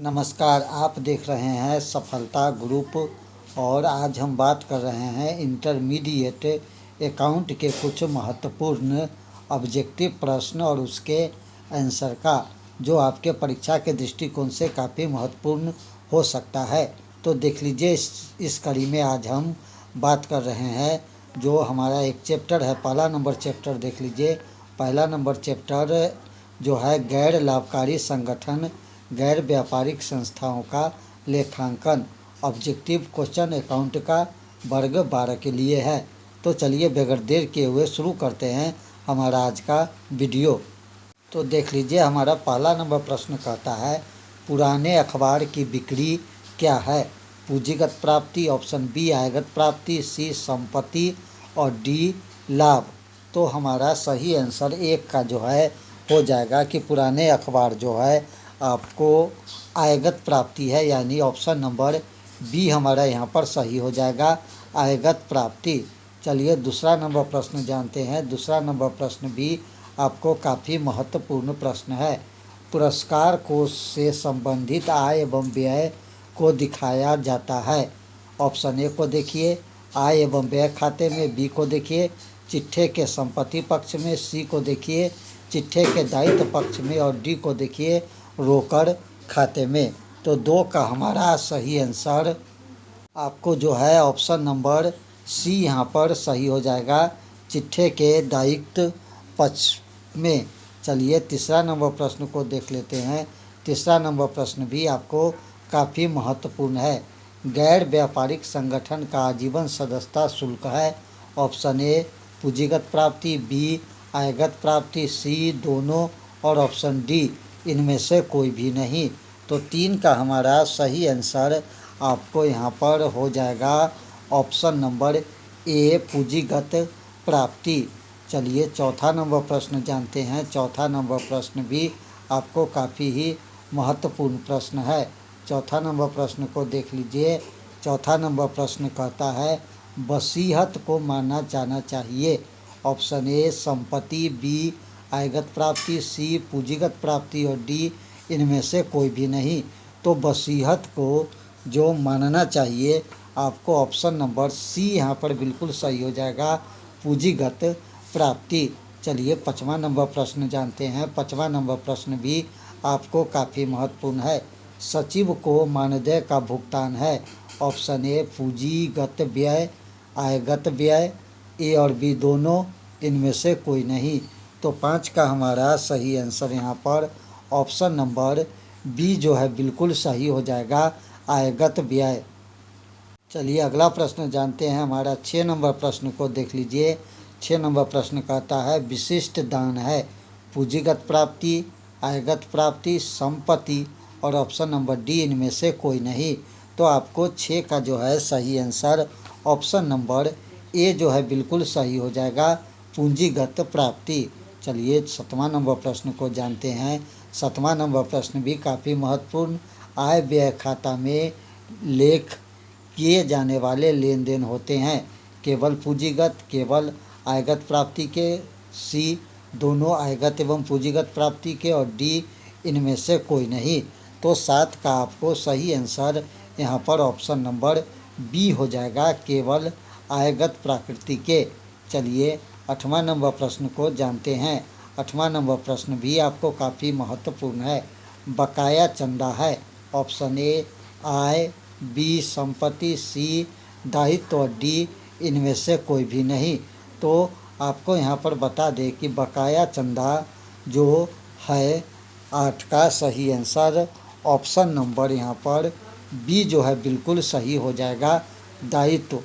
नमस्कार, आप देख रहे हैं सफलता ग्रुप और आज हम बात कर रहे हैं इंटरमीडिएट अकाउंट के कुछ महत्वपूर्ण ऑब्जेक्टिव प्रश्न और उसके आंसर का, जो आपके परीक्षा के दृष्टिकोण से काफ़ी महत्वपूर्ण हो सकता है। तो देख लीजिए, इस कड़ी में आज हम बात कर रहे हैं जो हमारा एक चैप्टर है। पहला नंबर चैप्टर देख लीजिए। पहला नंबर चैप्टर जो है गैर लाभकारी संगठन, गैर व्यापारिक संस्थाओं का लेखांकन, ऑब्जेक्टिव क्वेश्चन अकाउंट का वर्ग 12 के लिए है। तो चलिए बगैर देर किए हुए शुरू करते हैं हमारा आज का वीडियो। तो देख लीजिए, हमारा पहला नंबर प्रश्न कहता है पुराने अखबार की बिक्री क्या है? पूंजीगत प्राप्ति, ऑप्शन बी आयगत प्राप्ति, सी संपत्ति और डी लाभ। तो हमारा सही आंसर एक का जो है हो जाएगा कि पुराने अखबार जो है आपको आयगत प्राप्ति है, यानी ऑप्शन नंबर बी हमारा यहाँ पर सही हो जाएगा, आयगत प्राप्ति। चलिए दूसरा नंबर प्रश्न जानते हैं। दूसरा नंबर प्रश्न भी आपको काफ़ी महत्वपूर्ण प्रश्न है। पुरस्कार कोष से संबंधित आय एवं व्यय को दिखाया जाता है। ऑप्शन ए को देखिए आय एवं व्यय खाते में, बी को देखिए चिट्ठे के संपत्ति पक्ष में, सी को देखिए चिट्ठे के दायित्व पक्ष में और डी को देखिए रोकड़ खाते में। तो दो का हमारा सही आंसर आपको जो है ऑप्शन नंबर सी यहाँ पर सही हो जाएगा, चिट्ठे के दायित्व पक्ष में। चलिए तीसरा नंबर प्रश्न को देख लेते हैं। तीसरा नंबर प्रश्न भी आपको काफ़ी महत्वपूर्ण है। गैर व्यापारिक संगठन का आजीवन सदस्यता शुल्क है। ऑप्शन ए पूंजीगत प्राप्ति, बी आयगत प्राप्ति, सी दोनों और ऑप्शन डी इनमें से कोई भी नहीं। तो तीन का हमारा सही आंसर आपको यहाँ पर हो जाएगा ऑप्शन नंबर ए पूंजीगत प्राप्ति। चलिए चौथा नंबर प्रश्न जानते हैं। चौथा नंबर प्रश्न भी आपको काफ़ी ही महत्वपूर्ण प्रश्न है। चौथा नंबर प्रश्न को देख लीजिए। चौथा नंबर प्रश्न कहता है वसीयत को माना जाना चाहिए। ऑप्शन ए संपत्ति, बी आयगत प्राप्ति, सी पूंजीगत प्राप्ति और डी इनमें से कोई भी नहीं। तो वसीयत को जो मानना चाहिए आपको ऑप्शन नंबर सी यहाँ पर बिल्कुल सही हो जाएगा, पूंजीगत प्राप्ति। चलिए पाँचवा नंबर प्रश्न जानते हैं। पाँचवा नंबर प्रश्न भी आपको काफ़ी महत्वपूर्ण है। सचिव को मानदेय का भुगतान है। ऑप्शन ए पूंजीगत व्यय, आयगत व्यय, ए और बी दोनों इनमें से कोई नहीं। तो 5 का हमारा सही आंसर यहाँ पर ऑप्शन नंबर बी जो है बिल्कुल सही हो जाएगा, आयगत व्यय। चलिए अगला प्रश्न जानते हैं। हमारा 6 नंबर प्रश्न को देख लीजिए। 6 नंबर प्रश्न कहता है विशिष्ट दान है। पूंजीगत प्राप्ति, आयगत प्राप्ति, संपत्ति और ऑप्शन नंबर डी इनमें से कोई नहीं। तो आपको 6 का जो है सही आंसर ऑप्शन नंबर ए जो है बिल्कुल सही हो जाएगा, पूंजीगत प्राप्ति। चलिए 7वां नंबर प्रश्न को जानते हैं। 7वां नंबर प्रश्न भी काफ़ी महत्वपूर्ण। आय व्यय खाता में लेख किए जाने वाले लेन देन होते हैं, केवल पूंजीगत, केवल आयगत प्राप्ति के, सी दोनों आयगत एवं पूंजीगत प्राप्ति के और डी इनमें से कोई नहीं। तो 7 का आपको सही आंसर यहाँ पर ऑप्शन नंबर बी हो जाएगा, केवल आयगत प्रकृति के। चलिए 8वां नंबर प्रश्न को जानते हैं। 8वां नंबर प्रश्न भी आपको काफ़ी महत्वपूर्ण है। बकाया चंदा है। ऑप्शन ए आय, बी संपत्ति, सी दायित्व और डी इनमें से कोई भी नहीं। तो आपको यहाँ पर बता दें कि बकाया चंदा जो है 8 का सही आंसर ऑप्शन नंबर यहाँ पर बी जो है बिल्कुल सही हो जाएगा, दायित्व।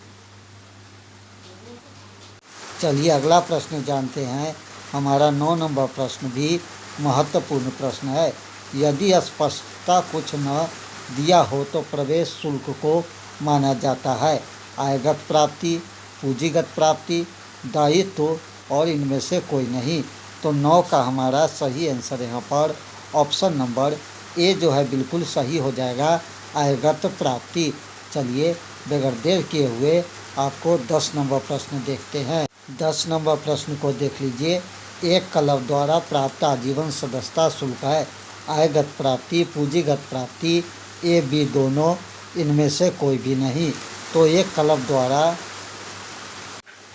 चलिए अगला प्रश्न जानते हैं। हमारा 9 नंबर प्रश्न भी महत्वपूर्ण प्रश्न है। यदि स्पष्टता कुछ न दिया हो तो प्रवेश शुल्क को माना जाता है आयगत प्राप्ति, पूंजीगत प्राप्ति, दायित्व और इनमें से कोई नहीं। तो 9 का हमारा सही आंसर यहाँ पर ऑप्शन नंबर ए जो है बिल्कुल सही हो जाएगा, आयगत प्राप्ति। चलिए बगैर देर किए हुए आपको 10 नंबर प्रश्न देखते हैं। 10 नंबर प्रश्न को देख लीजिए। एक क्लब द्वारा प्राप्त आजीवन सदस्यता शुल्क है। आयगत प्राप्ति, पूंजीगत प्राप्ति, ए बी दोनों, इनमें से कोई भी नहीं। तो एक क्लब द्वारा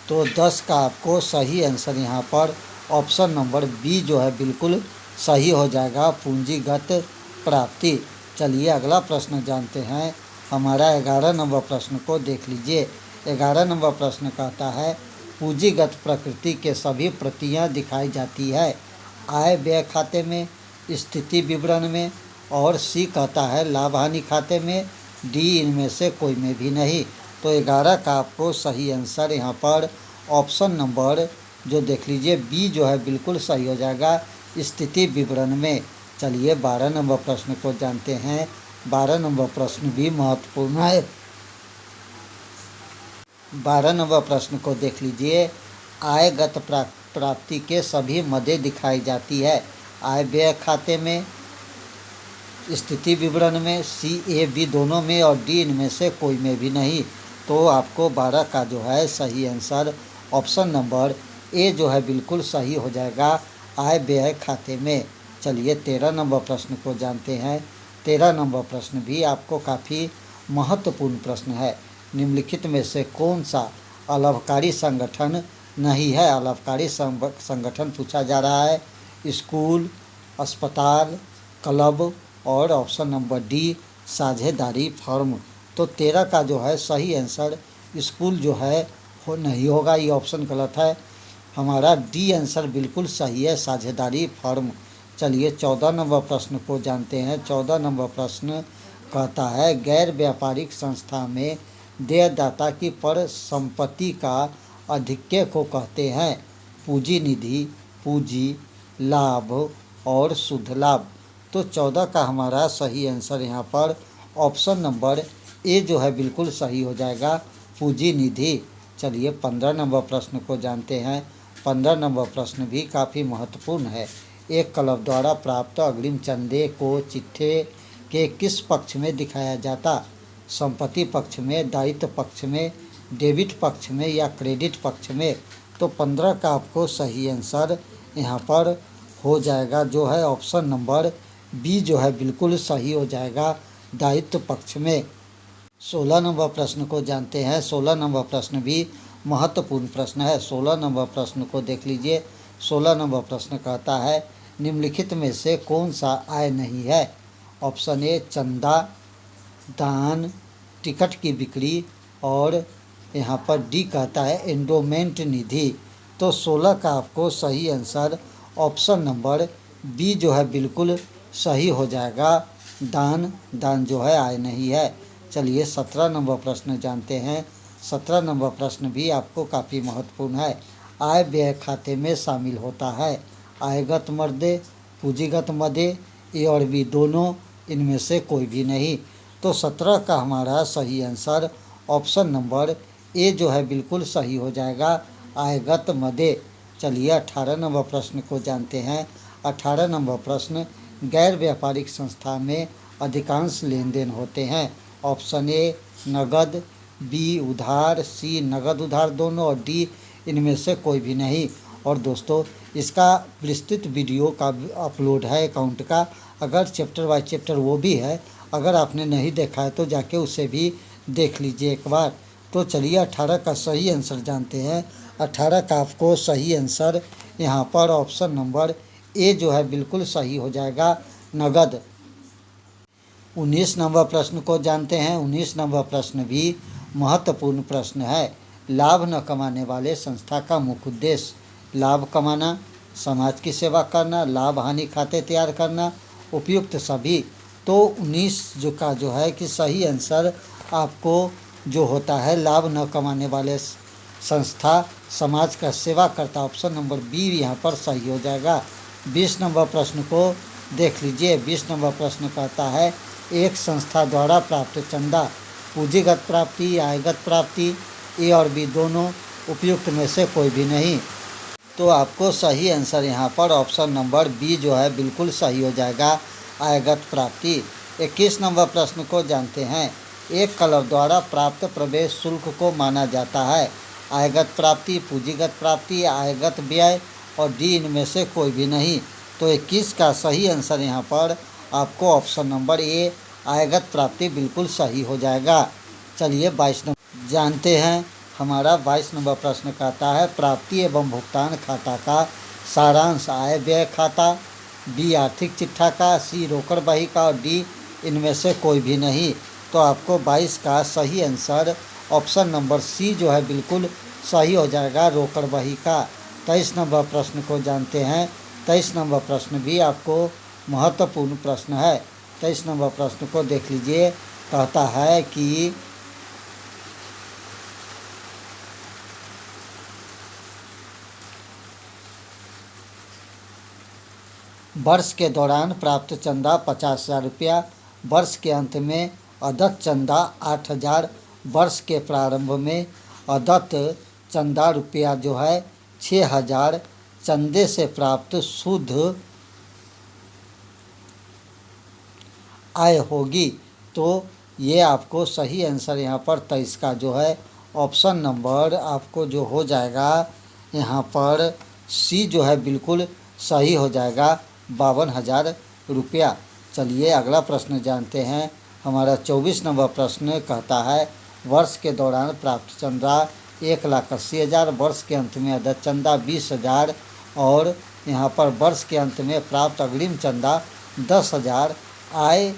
तो 10 का आपको सही आंसर यहाँ पर ऑप्शन नंबर बी जो है बिल्कुल सही हो जाएगा, पूंजीगत प्राप्ति। चलिए अगला प्रश्न जानते हैं। हमारा 11 नंबर प्रश्न को देख लीजिए। 11 नंबर प्रश्न कहता है पूंजीगत प्रकृति के सभी प्रतियां दिखाई जाती है आय व्यय खाते में, स्थिति विवरण में, और सी कहता है लाभ हानि खाते में, डी इनमें से कोई में भी नहीं। तो 11 का आपको सही आंसर यहाँ पर ऑप्शन नंबर जो देख लीजिए बी जो है बिल्कुल सही हो जाएगा, स्थिति विवरण में। चलिए 12 नंबर प्रश्न को जानते हैं। 12 नंबर प्रश्न भी महत्वपूर्ण है। 12 नंबर प्रश्न को देख लीजिए। आयगत प्राप्ति के सभी मदे दिखाई जाती है आय व्यय खाते में, स्थिति विवरण में, सी ए बी दोनों में, और डी इनमें से कोई में भी नहीं। तो आपको 12 का जो है सही आंसर ऑप्शन नंबर ए जो है बिल्कुल सही हो जाएगा, आय व्यय खाते में। चलिए 13 नंबर प्रश्न को जानते हैं। 13 नंबर प्रश्न भी आपको काफ़ी महत्वपूर्ण प्रश्न है। निम्नलिखित में से कौन सा अलाभकारी संगठन नहीं है? अलाभकारी संगठन पूछा जा रहा है। स्कूल, अस्पताल, क्लब, और ऑप्शन नंबर डी साझेदारी फर्म। तो 13 का जो है सही आंसर स्कूल जो है नहीं होगा, ये ऑप्शन गलत है। हमारा डी आंसर बिल्कुल सही है, साझेदारी फर्म। चलिए 14 नंबर प्रश्न को जानते हैं। 14 नंबर प्रश्न कहता है गैर व्यापारिक संस्था में देयदाता की परिसंपत्ति का आधिक्य को कहते हैं पूंजी निधि, पूंजी, लाभ और शुद्ध लाभ। तो 14 का हमारा सही आंसर यहाँ पर ऑप्शन नंबर ए जो है बिल्कुल सही हो जाएगा, पूंजी निधि। चलिए 15 नंबर प्रश्न को जानते हैं। 15 नंबर प्रश्न भी काफ़ी महत्वपूर्ण है। एक क्लब द्वारा प्राप्त अग्रिम चंदे को चिट्ठे के किस पक्ष में दिखाया जाता? संपत्ति पक्ष में, दायित्व पक्ष में, डेबिट पक्ष में, या क्रेडिट पक्ष में? तो 15 का आपको सही आंसर यहाँ पर हो जाएगा जो है ऑप्शन नंबर बी जो है बिल्कुल सही हो जाएगा, दायित्व पक्ष में। 16 नंबर प्रश्न को जानते हैं। 16 नंबर प्रश्न भी महत्वपूर्ण प्रश्न है। 16 नंबर प्रश्न को देख लीजिए। 16 नंबर प्रश्न कहता है निम्नलिखित में से कौन सा आय नहीं है? ऑप्शन ए चंदा, दान, टिकट की बिक्री, और यहाँ पर डी कहता है एंडोमेंट निधि। तो 16 का आपको सही आंसर ऑप्शन नंबर बी जो है बिल्कुल सही हो जाएगा, दान जो है आय नहीं है। चलिए 17 नंबर प्रश्न जानते हैं। 17 नंबर प्रश्न भी आपको काफ़ी महत्वपूर्ण है। आय व्यय खाते में शामिल होता है आयगत मदे, पूंजीगत मदे, ए और बी दोनों, इनमें से कोई भी नहीं। तो 17 का हमारा सही आंसर ऑप्शन नंबर ए जो है बिल्कुल सही हो जाएगा, आयगत मदे। चलिए 18 नंबर प्रश्न को जानते हैं। 18 नंबर प्रश्न गैर व्यापारिक संस्था में अधिकांश लेन देन होते हैं। ऑप्शन ए नगद, बी उधार, सी नगद उधार दोनों, और डी इनमें से कोई भी नहीं। और दोस्तों इसका विस्तृत वीडियो का अपलोड है अकाउंट का, अगर चैप्टर बाय चैप्टर वो भी है, अगर आपने नहीं देखा है तो जाके उसे भी देख लीजिए एक बार। तो चलिए 18 का सही आंसर जानते हैं। 18 का आपको सही आंसर यहाँ पर ऑप्शन नंबर ए जो है बिल्कुल सही हो जाएगा, नगद। 19 नंबर प्रश्न को जानते हैं। 19 नंबर प्रश्न भी महत्वपूर्ण प्रश्न है। लाभ न कमाने वाले संस्था का मुख्य उद्देश्य लाभ कमाना, समाज की सेवा करना, लाभ हानि खाते तैयार करना, उपयुक्त सभी। तो 19 जो है कि सही आंसर आपको जो होता है लाभ न कमाने वाले संस्था समाज का सेवा करता, ऑप्शन नंबर बी यहाँ पर सही हो जाएगा। 20 नंबर प्रश्न को देख लीजिए। 20 नंबर प्रश्न कहता है एक संस्था द्वारा प्राप्त चंदा पूंजीगत प्राप्ति, आयगत प्राप्ति, ए और बी दोनों, उपयुक्त में से कोई भी नहीं। तो आपको सही आंसर यहाँ पर ऑप्शन नंबर बी जो है बिल्कुल सही हो जाएगा, आयगत प्राप्ति। 21 नंबर प्रश्न को जानते हैं। एक क्लब द्वारा प्राप्त प्रवेश शुल्क को माना जाता है आयगत प्राप्ति, पूंजीगत प्राप्ति, आयगत व्यय, और डी इनमें से कोई भी नहीं। तो 21 का सही आंसर यहाँ पर आपको ऑप्शन नंबर ए आयगत प्राप्ति बिल्कुल सही हो जाएगा। चलिए 22 नंबर जानते हैं। हमारा 22 नंबर प्रश्न कहता है प्राप्ति एवं भुगतान खाता का सारांश आय व्यय खाता, बी आर्थिक चिट्ठा का, सी रोकड़ बही का और डी इनमें से कोई भी नहीं। तो आपको 22 का सही आंसर ऑप्शन नंबर सी जो है बिल्कुल सही हो जाएगा, रोकड़ बही का। 23 नंबर प्रश्न को जानते हैं। 23 नंबर प्रश्न भी आपको महत्वपूर्ण प्रश्न है। 23 नंबर प्रश्न को देख लीजिए। कहता है कि वर्ष के दौरान प्राप्त चंदा 50,000 रुपया, वर्ष के अंत में अदत्त चंदा 8,000, वर्ष के प्रारंभ में अदत्त चंदा रुपया जो है 6,000 चंदे से प्राप्त शुद्ध आय होगी। तो ये आपको सही आंसर यहाँ पर 23 का जो है ऑप्शन नंबर आपको जो हो जाएगा यहाँ पर सी जो है बिल्कुल सही हो जाएगा, 52,000 रुपया। चलिए अगला प्रश्न जानते हैं। हमारा 24 नंबर प्रश्न कहता है वर्ष के दौरान प्राप्त चंदा 1,80,000, वर्ष के अंत में अदत्त चंदा 20,000 और यहाँ पर वर्ष के अंत में प्राप्त अग्रिम चंदा 10,000। आय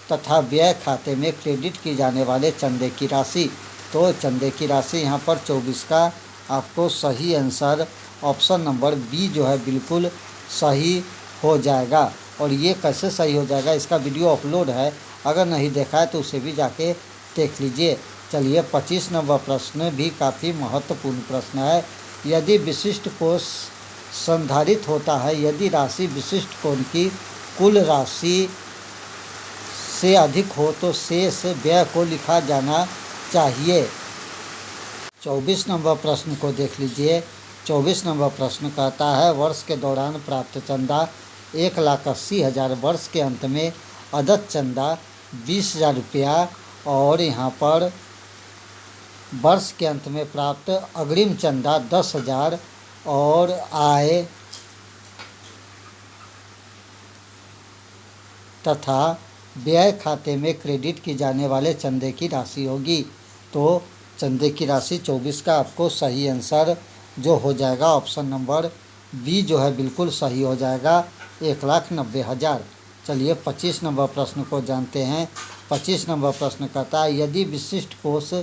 तथा व्यय खाते में क्रेडिट की जाने वाले चंदे की राशि। तो चंदे की राशि यहाँ पर 24 का आपको सही आंसर ऑप्शन नंबर बी जो है बिल्कुल सही हो जाएगा। और ये कैसे सही हो जाएगा, इसका वीडियो अपलोड है, अगर नहीं देखा है तो उसे भी जाके देख लीजिए। चलिए 25 नंबर प्रश्न भी काफ़ी महत्वपूर्ण प्रश्न है। यदि विशिष्ट कोष संधारित होता है, यदि राशि विशिष्ट कोष की कुल राशि से अधिक हो तो शेष व्यय को लिखा जाना चाहिए। 24 नंबर प्रश्न को देख लीजिए। 24 नंबर प्रश्न कहता है वर्ष के दौरान प्राप्त चंदा 1,80,000, वर्ष के अंत में अदत्त चंदा 20,000 रुपया और यहाँ पर वर्ष के अंत में प्राप्त अग्रिम चंदा 10,000 और आय तथा व्यय खाते में क्रेडिट की जाने वाले चंदे की राशि होगी। तो चंदे की राशि 24 का आपको सही आंसर जो हो जाएगा ऑप्शन नंबर बी जो है बिल्कुल सही हो जाएगा, 1,90,000। चलिए 25 नंबर प्रश्न को जानते हैं। 25 नंबर प्रश्न कहता है यदि विशिष्ट कोष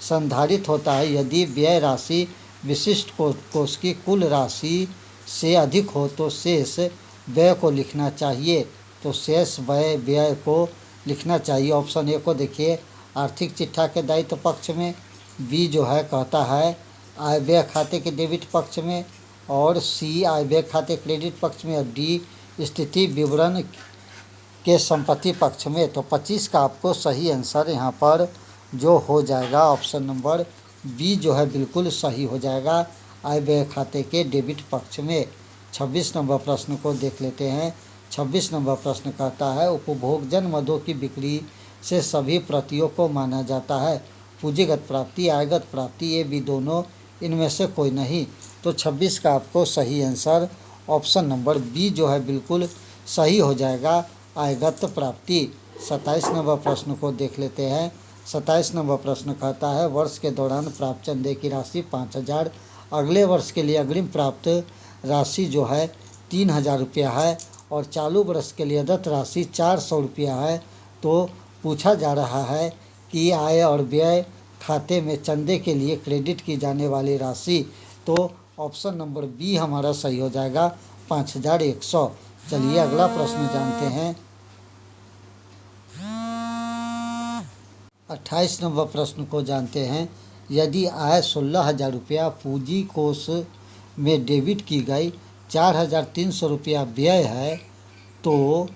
संधारित होता है, यदि व्यय राशि विशिष्ट कोष की कुल राशि से अधिक हो तो शेष व्यय को लिखना चाहिए। तो शेष व्यय को लिखना चाहिए। ऑप्शन ए को देखिए, आर्थिक चिट्ठा के दायित्व पक्ष में, बी जो है कहता है आय व्यय खाते के डेबिट पक्ष में और सी आय व्यय खाते क्रेडिट पक्ष में और डी स्थिति विवरण के संपत्ति पक्ष में। तो 25 का आपको सही आंसर यहाँ पर जो हो जाएगा ऑप्शन नंबर बी जो है बिल्कुल सही हो जाएगा, आय व्यय खाते के डेबिट पक्ष में। 26 नंबर प्रश्न को देख लेते हैं। 26 नंबर प्रश्न कहता है उपभोगजन मदों की बिक्री से सभी प्रतियों को माना जाता है, पूंजीगत प्राप्ति, आयगत प्राप्ति, ये भी दोनों, इनमें से कोई नहीं। तो 26 का आपको सही आंसर ऑप्शन नंबर बी जो है बिल्कुल सही हो जाएगा, आयगत प्राप्ति। 27 नंबर प्रश्न को देख लेते हैं। 27 नंबर प्रश्न कहता है वर्ष के दौरान प्राप्त चंदे की राशि 5,000, अगले वर्ष के लिए अग्रिम प्राप्त राशि जो है 3,000 रुपया है और चालू वर्ष के लिए अदत्त राशि 400 रुपया है। तो पूछा जा रहा है कि आय और व्यय खाते में चंदे के लिए क्रेडिट की जाने वाली राशि। तो ऑप्शन नंबर बी हमारा सही हो जाएगा, 5,100। चलिए अगला प्रश्न जानते हैं। 28 नंबर प्रश्न को जानते हैं। यदि आय 16,000 रुपया पूंजी कोष में डेबिट की गई, 4,300 रुपया व्यय है, तो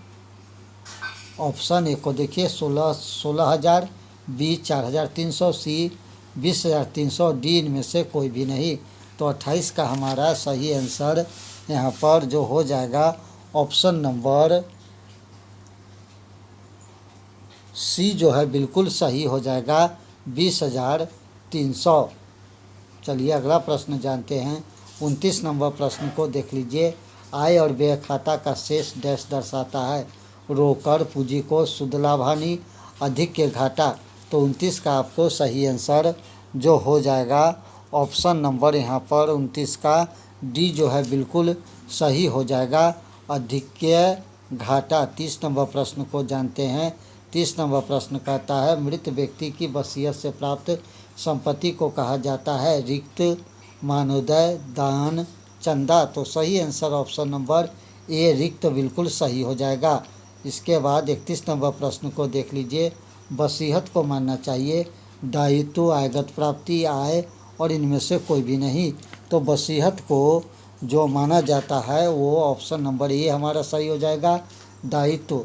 ऑप्शन ए को देखिए 16,000, बी 4,300, सी 20,300, डी इनमें से कोई भी नहीं। तो 28 का हमारा सही आंसर यहाँ पर जो हो जाएगा ऑप्शन नंबर सी जो है बिल्कुल सही हो जाएगा, 20,300। चलिए अगला प्रश्न जानते हैं। 29 नंबर प्रश्न को देख लीजिए। आय और व्यय खाता का शेष डैश दर्शाता है। रोकड़, पूंजी कोष, शुद्ध लाभ हानि, अधिक के घाटा। तो 29 का आपको सही आंसर जो हो जाएगा ऑप्शन नंबर यहाँ पर 29 का डी जो है बिल्कुल सही हो जाएगा, अधिक घाटा। 30 नंबर प्रश्न को जानते हैं। 30 नंबर प्रश्न कहता है मृत व्यक्ति की वसीयत से प्राप्त संपत्ति को कहा जाता है रिक्त, मानोदय, दान, चंदा। तो सही आंसर ऑप्शन नंबर ए रिक्त बिल्कुल सही हो जाएगा। इसके बाद 31 नंबर प्रश्न को देख लीजिए। वसीयत को मानना चाहिए दायित्व, आयगत प्राप्ति, आय और इनमें से कोई भी नहीं। तो वसीयत को जो माना जाता है वो ऑप्शन नंबर ए हमारा सही हो जाएगा, दायित्व।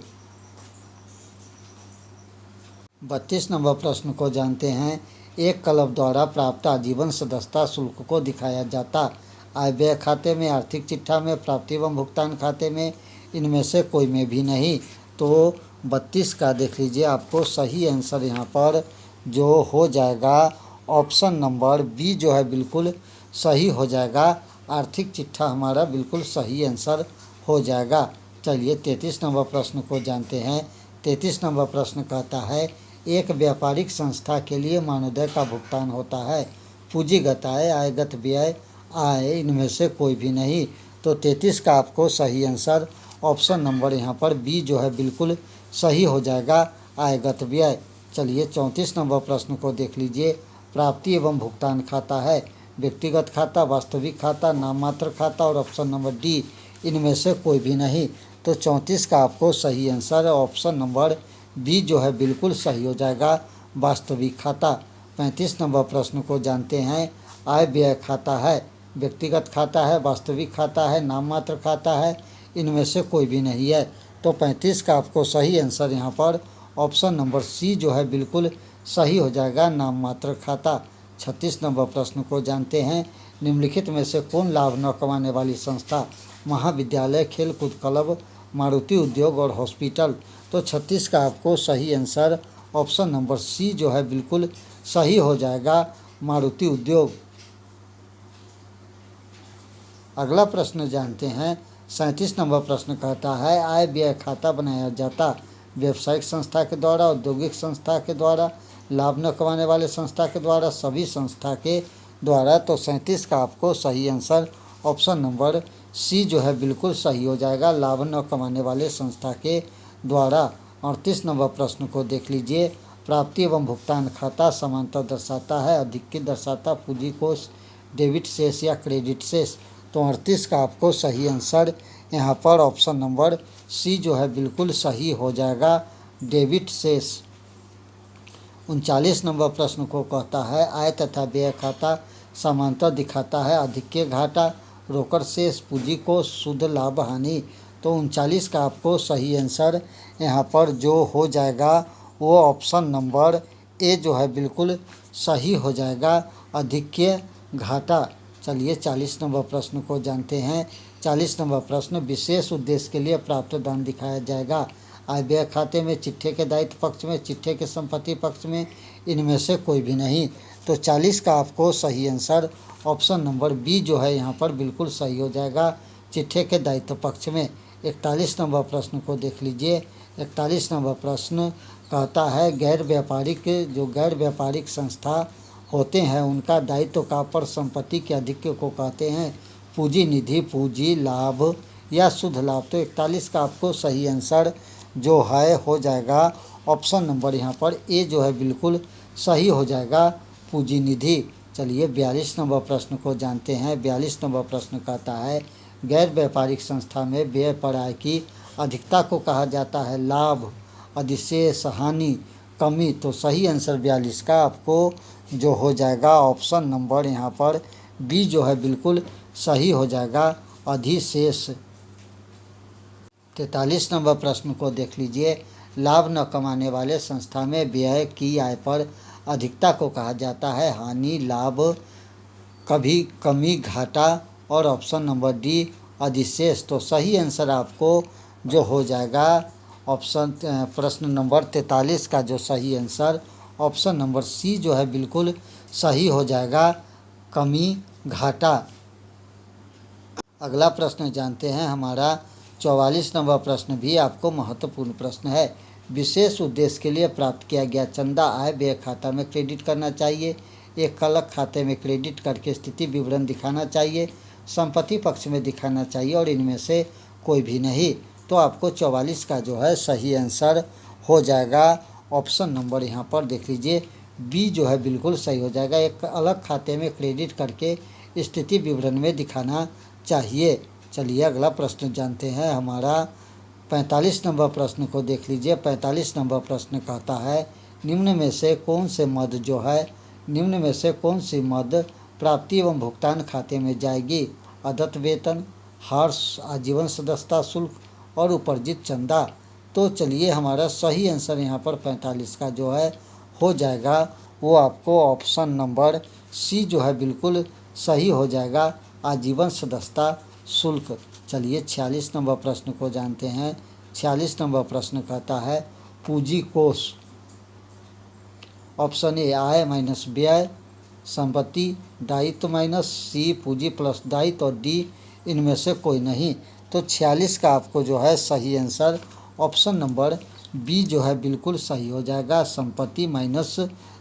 32 नंबर प्रश्न को जानते हैं। एक क्लब द्वारा प्राप्त आजीवन सदस्यता शुल्क को दिखाया जाता आय व्यय खाते में, आर्थिक चिट्ठा में, प्राप्ति एवं भुगतान खाते में, इनमें से कोई में भी नहीं। तो 32 का देख लीजिए आपको सही आंसर यहाँ पर जो हो जाएगा ऑप्शन नंबर बी जो है बिल्कुल सही हो जाएगा, आर्थिक चिट्ठा हमारा बिल्कुल सही आंसर हो जाएगा। चलिए 33 नंबर प्रश्न को जानते हैं। 33 नंबर प्रश्न कहता है एक व्यापारिक संस्था के लिए मानदेय का भुगतान होता है पूंजीगत आय, आयगत व्यय, आय, इनमें से कोई भी नहीं। तो 33 का आपको सही आंसर ऑप्शन नंबर यहाँ पर बी जो है बिल्कुल सही हो जाएगा, आयगत व्यय। चलिए 34 नंबर प्रश्न को देख लीजिए। प्राप्ति एवं भुगतान खाता है व्यक्तिगत खाता, वास्तविक खाता, नाममात्र खाता और ऑप्शन नंबर डी इनमें से कोई भी नहीं। तो 34 का आपको सही आंसर ऑप्शन नंबर बी जो है बिल्कुल सही हो जाएगा, वास्तविक खाता। 35 नंबर प्रश्न को जानते हैं। आय व्यय खाता है व्यक्तिगत खाता है, वास्तविक खाता है, नाममात्र खाता है, इनमें से कोई भी नहीं है। तो 35 का आपको सही आंसर यहाँ पर ऑप्शन नंबर सी जो है बिल्कुल सही हो जाएगा, नाममात्र खाता। 36 नंबर प्रश्न को जानते हैं। निम्नलिखित में से कौन लाभ न कमाने वाली संस्था महाविद्यालय, खेलकूद क्लब, मारुति उद्योग और हॉस्पिटल। तो 36 का आपको सही आंसर ऑप्शन नंबर सी जो है बिल्कुल सही हो जाएगा, मारुति उद्योग। अगला प्रश्न जानते हैं। 37 नंबर प्रश्न कहता है आय व्यय खाता बनाया जाता व्यावसायिक संस्था के द्वारा, औद्योगिक संस्था के द्वारा, लाभ न कमाने वाले संस्था के द्वारा, सभी संस्था के द्वारा। तो 37 का आपको सही आंसर ऑप्शन नंबर सी जो है बिल्कुल सही हो जाएगा, लाभ न कमाने वाले संस्था के द्वारा। 38 नंबर प्रश्न को देख लीजिए। प्राप्ति एवं भुगतान खाता समांतर दर्शाता है, अधिक दर्शाता, पूंजी कोष, डेबिट शेष या क्रेडिट शेष। तो 38 का आपको सही आंसर यहाँ पर ऑप्शन नंबर सी जो है बिल्कुल सही हो जाएगा, डेबिट शेष। 39 नंबर प्रश्न को कहता है आय तथा व्यय खाता समांतर दिखाता है, अधिक घाटा, रोकड़ शेष, पूंजी कोष, शुद्ध लाभ हानि। तो 39 का आपको सही आंसर यहाँ पर जो हो जाएगा वो ऑप्शन नंबर ए जो है बिल्कुल सही हो जाएगा, अधिक घाटा। चलिए 40 नंबर प्रश्न को जानते हैं। 40 नंबर प्रश्न विशेष उद्देश्य के लिए प्राप्त दान दिखाया जाएगा आय व्यय खाते में, चिट्ठे के दायित्व पक्ष में, चिट्ठे के संपत्ति पक्ष में, इनमें से कोई भी नहीं। तो 40 का आपको सही आंसर ऑप्शन नंबर बी जो है यहाँ पर बिल्कुल सही हो जाएगा, चिट्ठे के दायित्व पक्ष में। 41 नंबर प्रश्न को देख लीजिए। 41 नंबर प्रश्न कहता है गैर व्यापारिक संस्था होते हैं उनका दायित्व का पर संपत्ति के अधिक्य को कहते हैं पूंजी निधि, पूंजी लाभ या शुद्ध लाभ। तो 41 का आपको सही आंसर जो है हो जाएगा ऑप्शन नंबर यहाँ पर ए जो है बिल्कुल सही हो जाएगा, पूंजी निधि। चलिए 42 नंबर प्रश्न को जानते हैं। 42 नंबर प्रश्न कहता है गैर व्यापारिक संस्था में व्यय पर आय की अधिकता को कहा जाता है लाभ, अधिशेष, हानि, कमी। तो सही आंसर 42 का आपको जो हो जाएगा ऑप्शन नंबर यहाँ पर बी जो है बिल्कुल सही हो जाएगा, अधिशेष। 43 नंबर प्रश्न को देख लीजिए। लाभ न कमाने वाले संस्था में व्यय की आय पर अधिकता को कहा जाता है हानि, लाभ, कभी कमी, घाटा और ऑप्शन नंबर डी अधिशेष। तो सही आंसर आपको जो हो जाएगा ऑप्शन प्रश्न नंबर 43 का जो सही आंसर ऑप्शन नंबर सी जो है बिल्कुल सही हो जाएगा, कमी, घाटा। अगला प्रश्न जानते हैं। हमारा 44 नंबर प्रश्न भी आपको महत्वपूर्ण प्रश्न है। विशेष उद्देश्य के लिए प्राप्त किया गया चंदा आय व्यय खाता में क्रेडिट करना चाहिए, एक अलग खाते में क्रेडिट करके स्थिति विवरण दिखाना चाहिए, संपत्ति पक्ष में दिखाना चाहिए और इनमें से कोई भी नहीं। तो आपको 44 का जो है सही आंसर हो जाएगा ऑप्शन नंबर, यहाँ पर देख लीजिए बी जो है बिल्कुल सही हो जाएगा। एक अलग खाते में क्रेडिट करके स्थिति विवरण में दिखाना चाहिए। चलिए अगला प्रश्न जानते हैं। हमारा 45 नंबर प्रश्न को देख लीजिए। 45 नंबर प्रश्न कहता है निम्न में से कौन सी मद प्राप्ति एवं भुगतान खाते में जाएगी? अदत्त वेतन, हर्ष, आजीवन सदस्यता शुल्क और उपार्जित चंदा। तो चलिए हमारा सही आंसर यहाँ पर 45 का जो है हो जाएगा वो आपको ऑप्शन नंबर सी जो है बिल्कुल सही हो जाएगा, आजीवन सदस्यता शुल्क। चलिए 46 नंबर प्रश्न को जानते हैं। 46 नंबर प्रश्न कहता है पूंजी कोष। ऑप्शन ए आय माइनस व्यय, संपत्ति, दायित्व माइनस सी पूंजी प्लस दायित्व और डी इनमें से कोई नहीं। तो 46 का आपको जो है सही आंसर ऑप्शन नंबर बी जो है बिल्कुल सही हो जाएगा, संपत्ति माइनस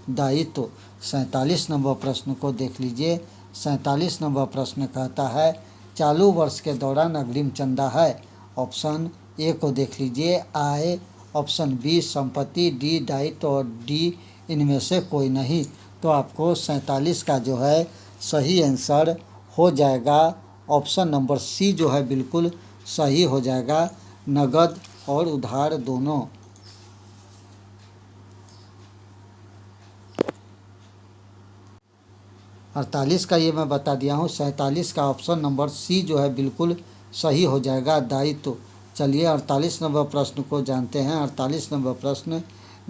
दायित्व। 47 नंबर प्रश्न को देख लीजिए। 47 नंबर प्रश्न कहता है चालू वर्ष के दौरान अग्रिम चंदा है। ऑप्शन ए को देख लीजिए आय, ऑप्शन बी संपत्ति, डी दायित्व और डी इनमें से कोई नहीं। तो आपको 47 का जो है सही आंसर हो जाएगा ऑप्शन नंबर सी जो है बिल्कुल सही हो जाएगा, नगद और उधार दोनों। 48 का ये मैं बता दिया हूँ। 47 का ऑप्शन नंबर सी जो है बिल्कुल सही हो जाएगा, दायित्व। चलिए 48 नंबर प्रश्न को जानते हैं। 48 नंबर प्रश्न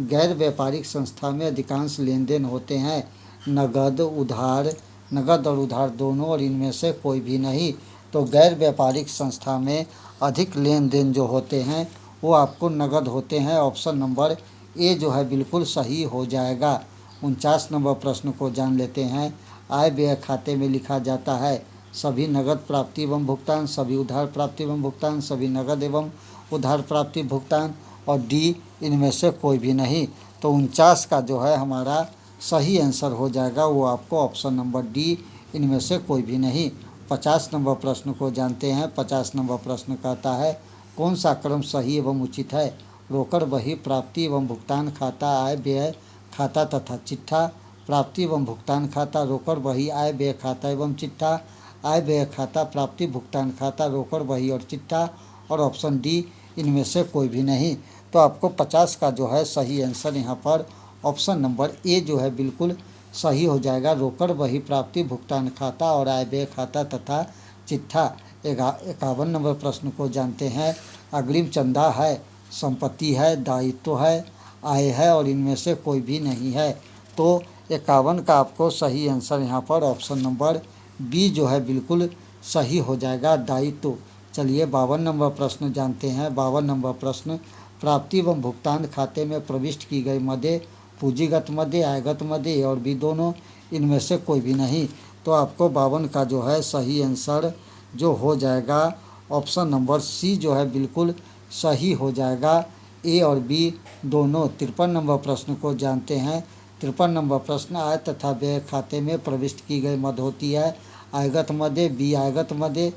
गैर व्यापारिक संस्था में अधिकांश लेन देन होते हैं नगद और उधार दोनों और इनमें से कोई भी नहीं। तो गैर व्यापारिक संस्था में अधिक लेन देन जो होते हैं वो आपको नगद होते हैं। ऑप्शन नंबर ए जो है बिल्कुल सही हो जाएगा। 49 नंबर प्रश्न को जान लेते हैं। आय व्यय खाते में लिखा जाता है सभी नगद प्राप्ति एवं भुगतान, सभी उधार प्राप्ति एवं भुगतान, सभी नगद एवं उधार प्राप्ति भुगतान और डी इनमें से कोई भी नहीं। तो 49 का जो है हमारा सही आंसर हो जाएगा वो आपको ऑप्शन नंबर डी इनमें से कोई भी नहीं। 50 नंबर प्रश्न को जानते हैं। 50 नंबर प्रश्न कहता है कौन सा क्रम सही एवं उचित है? रोकड़ बही, प्राप्ति एवं भुगतान खाता, आय व्यय खाता तथा चिट्ठा, प्राप्ति एवं भुगतान खाता, रोकड़ बही, आय व्यय खाता एवं चिट्ठा, आय व्यय खाता, प्राप्ति भुगतान खाता, रोकड़ बही और चिट्ठा और ऑप्शन डी इनमें से कोई भी नहीं। तो आपको 50 का जो है सही आंसर यहाँ पर ऑप्शन नंबर ए जो है बिल्कुल सही हो जाएगा, रोकड़ बही, प्राप्ति भुगतान खाता और आय व्यय खाता तथा चिट्ठा। 51 नंबर प्रश्न को जानते हैं। अग्रिम चंदा है, संपत्ति है, दायित्व है, आय है और इनमें से कोई भी नहीं है। तो 51 का आपको सही आंसर यहाँ पर ऑप्शन नंबर बी जो है बिल्कुल सही हो जाएगा, दायित्व। चलिए 52 नंबर प्रश्न जानते हैं। 52 नंबर प्रश्न प्राप्ति एवं भुगतान खाते में प्रविष्ट की गई मदें पूंजीगत मदें, आयगत मदें और भी दोनों इनमें से कोई भी नहीं। तो आपको 52 का जो है सही आंसर जो हो जाएगा ऑप्शन नंबर सी जो है बिल्कुल सही हो जाएगा, ए और बी दोनों। 53 नंबर प्रश्न को जानते हैं। 53 नंबर प्रश्न आय तथा व्यय खाते में प्रविष्ट की गई मद होती है आयगत मदें, बी आयगत मदें,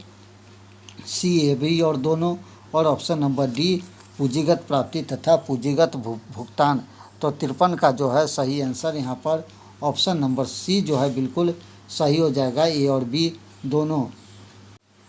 सी ए बी और दोनों और ऑप्शन नंबर डी पूंजीगत प्राप्ति तथा पूंजीगत भुगतान। तो 53 का जो है सही आंसर यहाँ पर ऑप्शन नंबर सी जो है बिल्कुल सही हो जाएगा, ए और बी दोनों।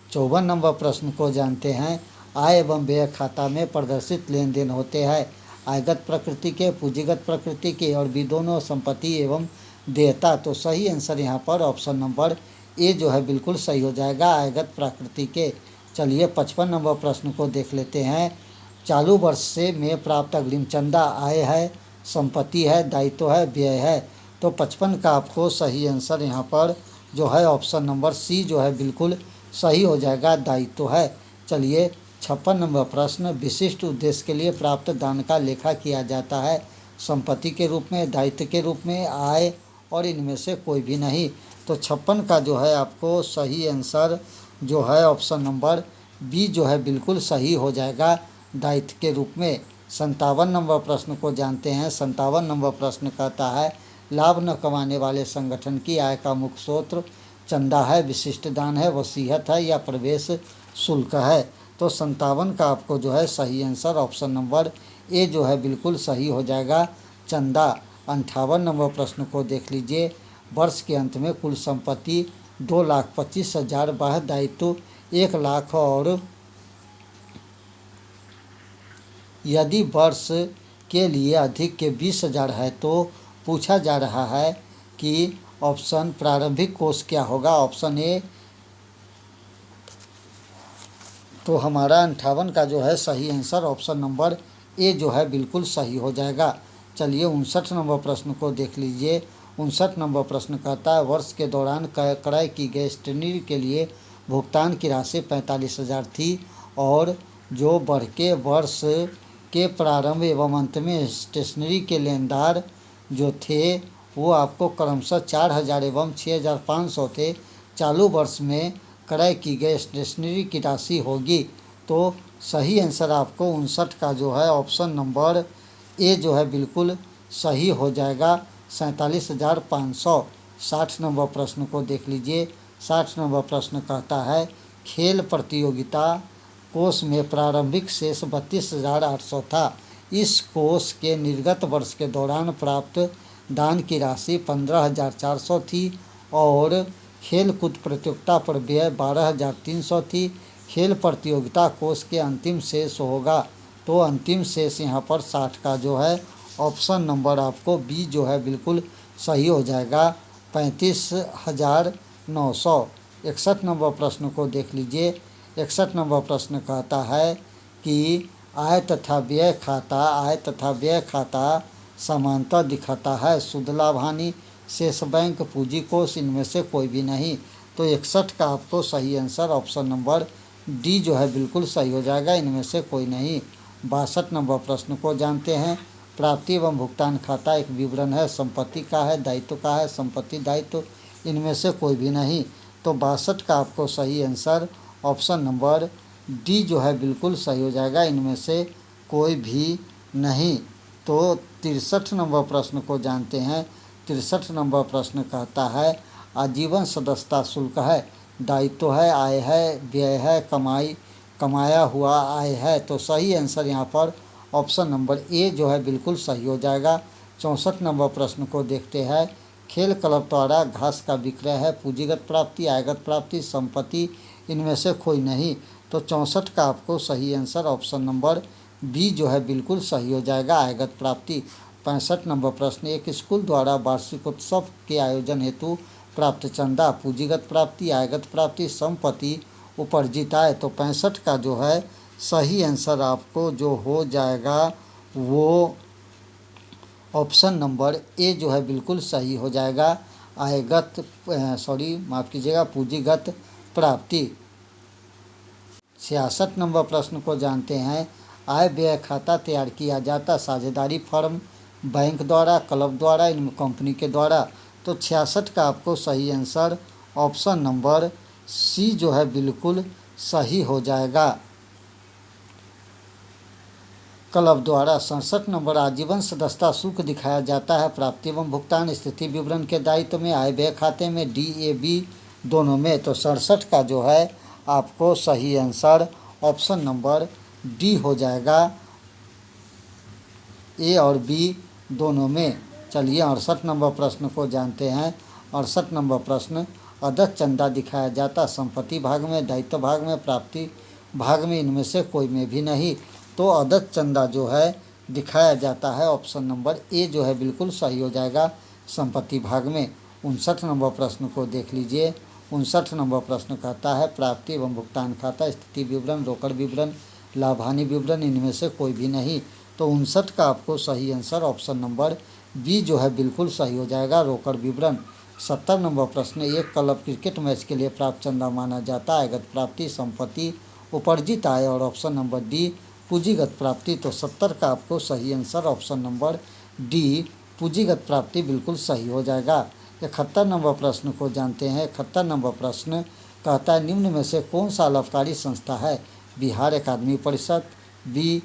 54 नंबर प्रश्न को जानते हैं। आय एवं व्यय खाता में प्रदर्शित लेन देन होते हैं आयगत प्रकृति के, पूंजीगत प्रकृति के और भी दोनों, संपत्ति एवं देयता। तो सही आंसर यहाँ पर ऑप्शन नंबर ए जो है बिल्कुल सही हो जाएगा, आयगत प्रकृति के। चलिए 55 नंबर प्रश्न को देख लेते हैं। चालू वर्ष से में प्राप्त अग्रिम चंदा आय है, संपत्ति है, दायित्व है, व्यय है। तो 55 का आपको सही आंसर यहाँ पर जो है ऑप्शन नंबर सी जो है बिल्कुल सही हो जाएगा, दायित्व है। चलिए 56 नंबर प्रश्न विशिष्ट उद्देश्य के लिए प्राप्त दान का लेखा किया जाता है संपत्ति के रूप में, दायित्व के रूप में, आय और इनमें से कोई भी नहीं। तो 56 का जो है आपको सही आंसर जो है ऑप्शन नंबर बी जो है बिल्कुल सही हो जाएगा दायित्व के रूप में। 57 नंबर प्रश्न को जानते हैं। 57 नंबर प्रश्न कहता है लाभ न कमाने वाले संगठन की आय का मुख्य स्रोत चंदा है, विशिष्ट दान है, वसीयत है या प्रवेश शुल्क है। तो 57 का आपको जो है सही आंसर ऑप्शन नंबर ए जो है बिल्कुल सही हो जाएगा, चंदा। 58 नंबर प्रश्न को देख लीजिए। वर्ष के अंत में कुल संपत्ति 2,25,000, बाह्य दायित्व 1 लाख और यदि वर्ष के लिए अधिक के 20,000 है तो पूछा जा रहा है कि ऑप्शन प्रारंभिक कोष क्या होगा। ऑप्शन ए तो हमारा 58 का जो है सही आंसर ऑप्शन नंबर ए जो है बिल्कुल सही हो जाएगा। चलिए 59 नंबर प्रश्न को देख लीजिए। 59 नंबर प्रश्न कहता है वर्ष के दौरान क्रय की गई स्टेशनरी के लिए भुगतान की राशि 45,000 थी और जो बढ़ के वर्ष के प्रारंभ एवं अंत में स्टेशनरी के लेनदार जो थे वो आपको क्रमशः 4,000 एवं 6,500 थे। चालू वर्ष में क्रय की गई स्टेशनरी की राशि होगी। तो सही आंसर आपको 59 का जो है ऑप्शन नंबर ए जो है बिल्कुल सही हो जाएगा, 47,500। 60 नंबर प्रश्न को देख लीजिए। 60 नंबर प्रश्न कहता है खेल प्रतियोगिता कोष में प्रारंभिक शेष 32,800 था। इस कोष के निर्गत वर्ष के दौरान प्राप्त दान की राशि 15,400 थी और खेल कूद प्रतियोगिता पर व्यय 12,300 थी। खेल प्रतियोगिता कोष के अंतिम शेष होगा तो अंतिम शेष यहाँ पर 60 का जो है ऑप्शन नंबर आपको बी जो है बिल्कुल सही हो जाएगा, 35,900। 61 नंबर प्रश्न को देख लीजिए। 61 नंबर प्रश्न कहता है कि आय तथा व्यय खाता समांतर दिखाता है, शुद्ध लाभ हानि, शेष बैंक, पूंजी कोष, इनमें से कोई भी नहीं। तो 61 का आपको सही आंसर ऑप्शन नंबर डी जो है बिल्कुल सही हो जाएगा, इनमें से कोई नहीं। 62 नंबर प्रश्न को जानते हैं। प्राप्ति एवं भुगतान खाता एक विवरण है, संपत्ति का है, दायित्व का है, संपत्ति दायित्व, इनमें से कोई भी नहीं। तो 62 का आपको सही आंसर ऑप्शन नंबर डी जो है बिल्कुल सही हो जाएगा, इनमें से कोई भी नहीं। तो 63 नंबर प्रश्न को जानते हैं। 63 नंबर प्रश्न कहता है आजीवन सदस्यता शुल्क है, दायित्व है, आय है, व्यय है, कमाया हुआ आय है। तो सही आंसर यहाँ पर ऑप्शन नंबर ए जो है बिल्कुल सही हो जाएगा। 64 नंबर प्रश्न को देखते हैं। खेल क्लब द्वारा घास का विक्रय है, पूंजीगत प्राप्ति, आयगत प्राप्ति, संपत्ति, इनमें से कोई नहीं। तो 64 का आपको सही आंसर ऑप्शन नंबर बी जो है बिल्कुल सही हो जाएगा, आयगत प्राप्ति। 65 नंबर प्रश्न एक स्कूल द्वारा वार्षिकोत्सव के आयोजन हेतु प्राप्त चंदा, पूंजीगत प्राप्ति, आयगत प्राप्ति, संपत्ति, उपार्जित आय। तो 65 का जो है सही आंसर आपको जो हो जाएगा वो ऑप्शन नंबर ए जो है बिल्कुल सही हो जाएगा, पूंजीगत प्राप्ति। 66 नंबर प्रश्न को जानते हैं। आय व्यय खाता तैयार किया जाता साझेदारी फर्म, बैंक द्वारा, क्लब द्वारा, इन कंपनी के द्वारा। तो 66 का आपको सही आंसर ऑप्शन नंबर सी जो है बिल्कुल सही हो जाएगा, क्लब द्वारा। 67 नंबर आजीवन सदस्यता शुल्क दिखाया जाता है प्राप्ति एवं भुगतान स्थिति विवरण के दायित्व में, आय व्यय खाते में, डी ए बी दोनों में। तो 67 का जो है आपको सही आंसर ऑप्शन नंबर डी हो जाएगा, ए और बी दोनों में। चलिए 68 नंबर प्रश्न को जानते हैं। 68 नंबर प्रश्न अदत्त चंदा दिखाया जाता संपत्ति भाग में, दायित्व भाग में, प्राप्ति भाग में, इनमें से कोई में भी नहीं। तो अदत्त चंदा जो है दिखाया जाता है ऑप्शन नंबर ए जो है बिल्कुल सही हो जाएगा, संपत्ति भाग में। 59 नंबर प्रश्न को देख लीजिए। 59 नंबर प्रश्न कहता है प्राप्ति एवं भुगतान खाता, स्थिति विवरण, रोकड़ विवरण, लाभ हानि विवरण, इनमें से कोई भी नहीं। तो 59 का आपको सही आंसर ऑप्शन नंबर बी जो है बिल्कुल सही हो जाएगा, रोकड़ विवरण। 70 नंबर प्रश्न एक क्लब क्रिकेट मैच के लिए प्राप्त चंदा माना जाता है, आयगत प्राप्ति, संपत्ति, उपार्जित आय और ऑप्शन नंबर डी पूंजीगत प्राप्ति। तो 70 का आपको सही आंसर ऑप्शन नंबर डी पूंजीगत प्राप्ति बिल्कुल सही हो जाएगा। 71 नंबर प्रश्न को जानते हैं। 71 नंबर प्रश्न कहता है निम्न में से कौन सा लाभकारी संस्था है? बिहार अकादमी परिषद, बी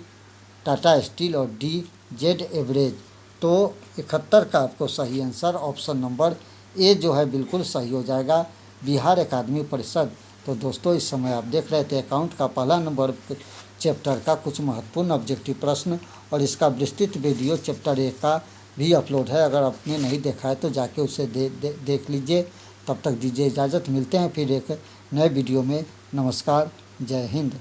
टाटा स्टील और डी जेड एवरेज। तो 71 का आपको सही आंसर ऑप्शन नंबर ए जो है बिल्कुल सही हो जाएगा, बिहार अकादमी परिषद। तो दोस्तों इस समय आप देख रहे थे अकाउंट का पहला नंबर चैप्टर का कुछ महत्वपूर्ण ऑब्जेक्टिव प्रश्न, और इसका विस्तृत वीडियो चैप्टर 1 का भी अपलोड है। अगर आपने नहीं देखा है तो जाके उसे देख लीजिए। तब तक दीजिए इजाज़त, मिलते हैं फिर एक नए वीडियो में। नमस्कार, जय हिंद।